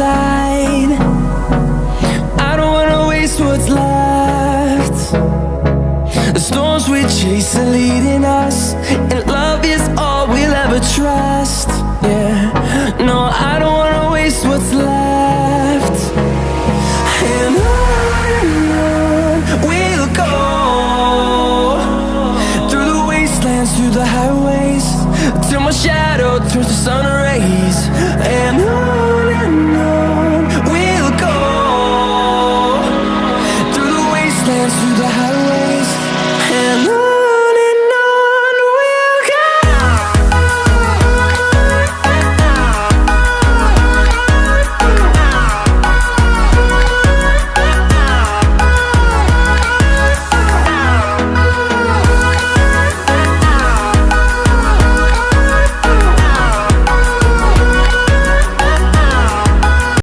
inside. I don't wanna waste what's left. The storms we chase are leading us, and love is all we'll ever trust. Yeah, no, I don't wanna waste what's left. And on we'll go, through the wastelands, through the highways, till my shadow turns to sun rays.